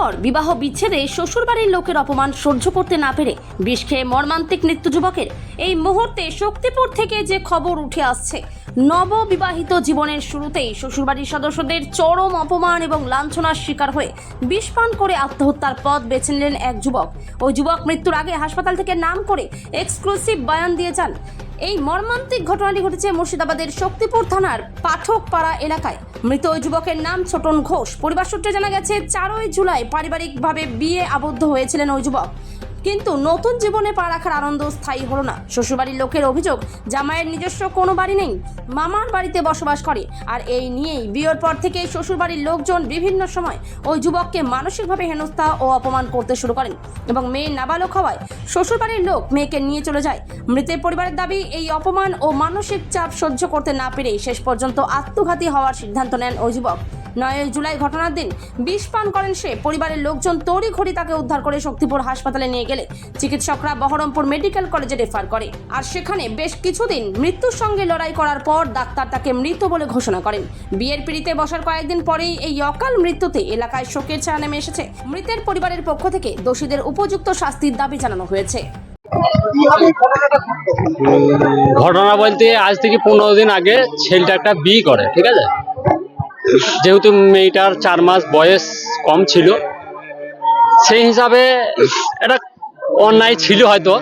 পর বিবাহ বিচ্ছেদে শ্বশুরবাড়ির লোকের অপমান সহ্য করতে না পেরে বিষ খেয়ে মর্মান্তিক মৃত্যু যুবকের। এই মুহূর্তে শক্তিপুর থেকে যে খবর উঠে আসছে, নববিবাহিত জীবনের শুরুতেই শ্বশুরবাড়ির সদস্যদের চরম অপমান এবং লাঞ্ছনার শিকার হয়ে বিষ পান করে আত্মহত্যার পথ বেছে নিলেন এক যুবক। ওই যুবক মৃত্যুর আগে হাসপাতাল থেকে নাম করে এক্সক্লুসিভ বয়ান দিয়ে যান। এই মর্মান্তিক ঘটনাটি ঘটেছে মুর্শিদাবাদের শক্তিপুর থানার পাঠকপাড়া এলাকায়। মৃত ওই যুবকের নাম ছোটন ঘোষ। পরিবার সূত্রে জানা গেছে 4 জুলাই পারিবারিকভাবে বিয়ে আবদ্ধ হয়েছিলেন ওই যুবক, কিন্তু নতুন জীবনে পা রাখার আনন্দ স্থায়ী হলো না। শ্বশুরবাড়ির লোকের অভিযোগ, জামাইয়ের নিজস্ব কোনো বাড়ি নেই, মামার বাড়িতে বসবাস করে। আর এই নিয়েই বিয়ের পর থেকে শ্বশুরবাড়ির লোকজন বিভিন্ন সময় ওই যুবককে মানসিকভাবে হেনস্থা ও অপমান করতে শুরু করেন এবং মেয়ে নাবালক হওয়ায় শ্বশুরবাড়ির লোক মেয়েকে নিয়ে চলে যায়। মৃতের পরিবারের দাবি, এই অপমান ও মানসিক চাপ সহ্য করতে না পেরেই শেষ পর্যন্ত আত্মঘাতী হওয়ার সিদ্ধান্ত নেন ওই যুবক। 9 জুলাই ঘটনার দিন বিষ পান করেন সে। পরিবারের লোকজন তড়িঘড়ি তাকে উদ্ধার করে শক্তিপুর হাসপাতালে নিয়ে গেলে চিকিৎসকরা বহরমপুর মেডিকেল কলেজে রেফার করে। আর সেখানে বেশ কিছুদিন মৃত্যুর সঙ্গে লড়াই করার পর ডাক্তার তাকে মৃত বলে ঘোষণা করেন। বিয়ের পিড়িতে বসার কয়েকদিন পরেই এই অকাল মৃত্যুতে এলাকায় শোকের ছায়া নেমে এসেছে। মৃতের পরিবারের পক্ষ থেকে দোষীদের উপযুক্ত শাস্তির দাবি জানানো হয়েছে। ঘটনা বলতে আজ থেকে 15 দিন আগে ছেলেটা একটা বিয়ে করে, ঠিক আছে। যেহেতু মেয়েটার 4 মাস বয়স কম ছিল, সেই হিসাবে এটা অন্যায় ছিল হয়তো,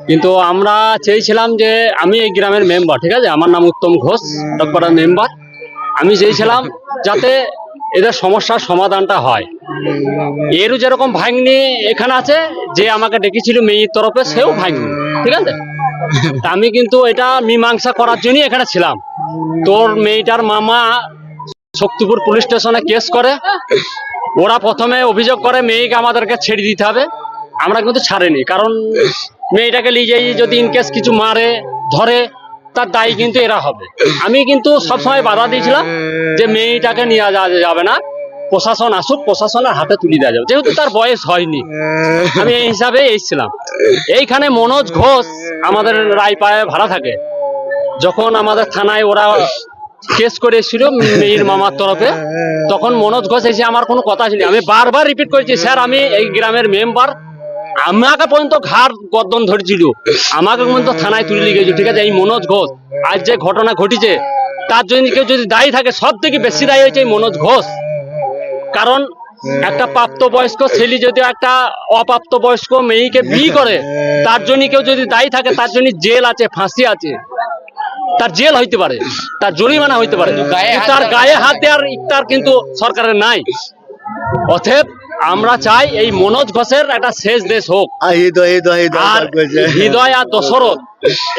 কিন্তু আমরা চেয়েছিলাম যে আমি এই গ্রামের মেম্বার, ঠিক আছে, আমার নাম উত্তম ঘোষ, পাড়ার মেম্বার। আমি চেয়েছিলাম যাতে এদের সমস্যার সমাধানটা হয়। এরও যেরকম ভাগ্নি এখানে আছে, যে আমাকে ডেকেছিল মেয়ের তরফে, সেও ভাগ্নি, ঠিক আছে। আমি কিন্তু এটা মীমাংসা করার জন্যই এখানে ছিলাম। তোর মেয়েটার মামা শক্তিপুর পুলিশ স্টেশনে কেস করে। ওরা প্রথমে অভিযোগ করে মেয়েকে আমাদেরকে ছেড়ে দিতে হবে। আমরা কিন্তু ছাড়িনি, কারণ মেয়েটাকে নিয়ে যাই যদি ইনকেস কিছু মারে ধরে, তার দায়ী কিন্তু এরা হবে। আমি কিন্তু সবসময় বাধা দিয়েছিলাম যে মেয়েটাকে নিয়ে যাওয়া যাবে না, প্রশাসন আসুক, প্রশাসনের হাতে তুলে দেওয়া যাবে, যেহেতু তার বয়স হয়নি। আমি এই হিসাবে এসেছিলাম। এইখানে মনোজ ঘোষ আমাদের রায়পাড়ায় ভাড়া থাকে। যখন আমাদের থানায় ওরা কেস করে এসেছিল মেয়ের মামার তরফে, তখন মনোজ ঘোষ এসে আমার কোনো কথা ছিল, আমি বারবার রিপিট করেছি, স্যার আমি এই গ্রামের মেম্বার, আমাকে পর্যন্ত ঘাড় গর্দন ধরেছিল, আমাকে পর্যন্ত থানায় তুলে নিয়ে গেছিল, ঠিক আছে। এই মনোজ ঘোষ আজ যে ঘটনা ঘটেছে, তার জন্য কেউ যদি দায়ী থাকে, সব থেকে বেশি দায়ী হয়েছে এই মনোজ ঘোষ। কারণ একটা প্রাপ্তবয়স্ক ছেলে যদি একটা অপ্রাপ্তবয়স্ক মেয়েকে বিয়ে করে, তার জন্য কেউ যদি দায়ী থাকে, তার জন্য জেল আছে, ফাঁসি আছে, তার জেল হইতে পারে, তার জরিমানা হইতে পারে। তার গায়ে হাত দেওয়ার ইফতার কিন্তু সরকারের নাই। অতএব আমরা চাই এই মনোজ ঘোষের একটা শেষ দেশ হোক। আর হৃদয় আর দশরথ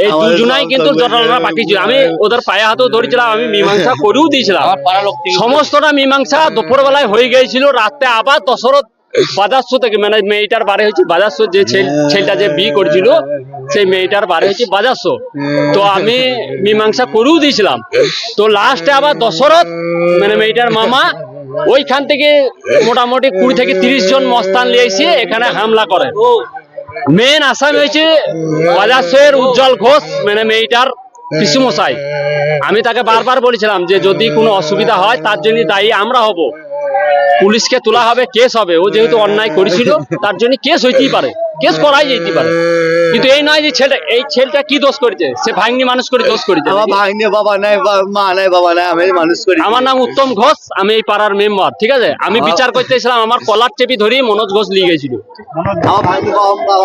এই দুজনাই কিন্তু জটলা বাকি ছিল। আমি ওদের পায়ে হাতেও ধরেছিলাম, আমি মীমাংসা করেও দিয়েছিলাম। সমস্তটা মীমাংসা দুপুর বেলায় হয়ে গিয়েছিল। রাতে আবার দশরথ বাজারশো থেকে, মানে মেয়েটার বাড়ি হচ্ছে বাজারশো, যে ছেলেটা যে বিয়ে করেছিল সেই মেয়েটার বাড়ি হচ্ছে বাজারশো। তো আমি মীমাংসা করেও দিয়েছিলাম। তো লাস্টে আবার দশরথ মানে মেয়েটার মামা ওইখান থেকে মোটামুটি 20 থেকে 30 জন মস্তান নিয়ে এসে এখানে হামলা করে। মেন আসামি হয়েছে বাজারশোয়ের উজ্জ্বল ঘোষ, মানে মেয়েটার পিসুমশাই। আমি তাকে বারবার বলেছিলাম যে যদি কোনো অসুবিধা হয় তার জন্য দায়ী আমরা হব, পুলিশকে তোলা হবে, কেস হবে। ও যেহেতু অন্যায় করেছিল তার জন্য কেস হইতেই পারে, কেস করাই যেতে পারে। কিন্তু এই নয় যে এই ছেলেটা কি দোষ করেছে, সে ভাগ্নি মানুষ করে দোষ করেছে। আমার ভাগ্নি বাবা নাই, মা নাই, বাবা নাই, আমি মানুষ করি। আমার নাম উত্তম ঘোষ, আমি এই পাড়ার মেম্বার, ঠিক আছে। আমি বিচার করতে এসেছিলাম, আমার কলার চেপি ধরেই মনোজ ঘোষ নিয়ে গেছিল। আমার ভাগ্নি বাবা